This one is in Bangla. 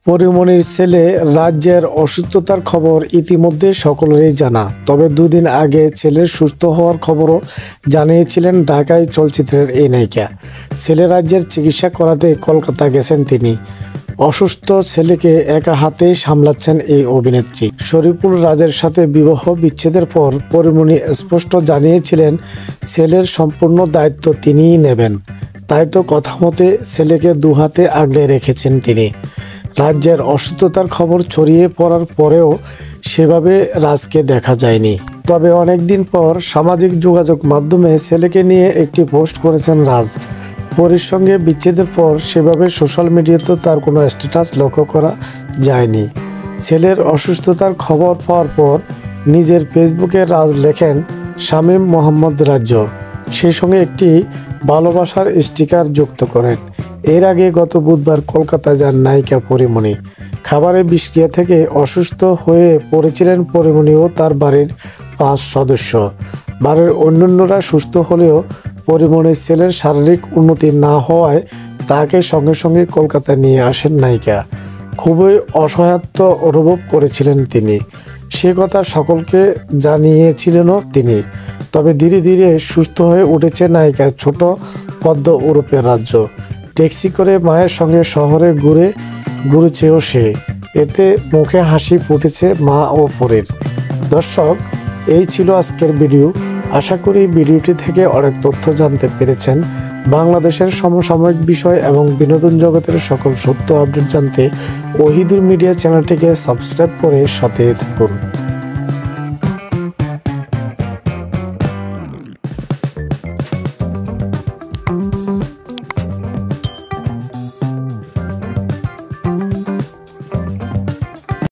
পরিমণির ছেলে রাজ্যের অসুস্থতার খবর ইতিমধ্যে সকলেরই জানা। তবে দুদিন আগে ছেলের সুস্থ হওয়ার খবরও জানিয়েছিলেন ঢাকায় চলচ্চিত্রের এই নায়িকা। ছেলে রাজ্যের চিকিৎসা করাতে কলকাতা গেছেন তিনি। অসুস্থ ছেলেকে একা হাতে সামলাচ্ছেন এই অভিনেত্রী। শরীফুল রাজের সাথে বিবাহ বিচ্ছেদের পর পরিমণি স্পষ্ট জানিয়েছিলেন ছেলের সম্পূর্ণ দায়িত্ব তিনিই নেবেন। তাই তো কথা মতে ছেলেকে দুহাতে আগলে রেখেছেন তিনি। রাজ্যের অসুস্থতার খবর ছড়িয়ে পড়ার পরেও সেভাবে রাজকে দেখা যায়নি। তবে অনেকদিন পর সামাজিক যোগাযোগ মাধ্যমে ছেলেকে নিয়ে একটি পোস্ট করেছেন রাজ। পরির সঙ্গে বিচ্ছেদের পর সেভাবে সোশ্যাল মিডিয়াতেও তার কোনো স্ট্যাটাস লক্ষ্য করা যায়নি। ছেলের অসুস্থতার খবর পাওয়ার পর নিজের ফেসবুকে রাজ লেখেন শামীম মোহাম্মদ রাজ্য, সেই সঙ্গে একটি ভালোবাসার স্টিকার যুক্ত করেন। এর আগে গত বুধবার কলকাতায় যান নায়িকা পরিমণি। খাবারের বিষক্রিয়া থেকে অসুস্থ হয়ে পড়েছিলেন পরিমণি ও তার বাড়ির 5 সদস্য। বাড়ির অন্যান্যরা সুস্থ হলেও পরিমণির ছেলের শারীরিক উন্নতি না হওয়ায় তাকে সঙ্গে সঙ্গে কলকাতায় নিয়ে আসেন নায়িকা। খুবই অসহায়ত্ব অনুভব করেছিলেন তিনি, সে কথা সকলকে জানিয়েছিলেনও তিনি। তবে ধীরে ধীরে সুস্থ হয়ে উঠেছে নায়িকা ছোট পদ্ম ওরফে রাজ্য। ট্যাক্সি করে মায়ের সঙ্গে শহরে ঘুরেছেও সে। এতে মুখে হাসি ফুটেছে মা ও পরের। দর্শক, এই ছিল আজকের ভিডিও। আশা করি ভিডিওটি থেকে অনেক তথ্য জানতে পেরেছেন। বাংলাদেশের সমসাময়িক বিষয় এবং বিনোদন জগতের সকল সত্য আপডেট জানতে ওহিদুর মিডিয়া চ্যানেলটিকে সাবস্ক্রাইব করে সাথে থাকুন।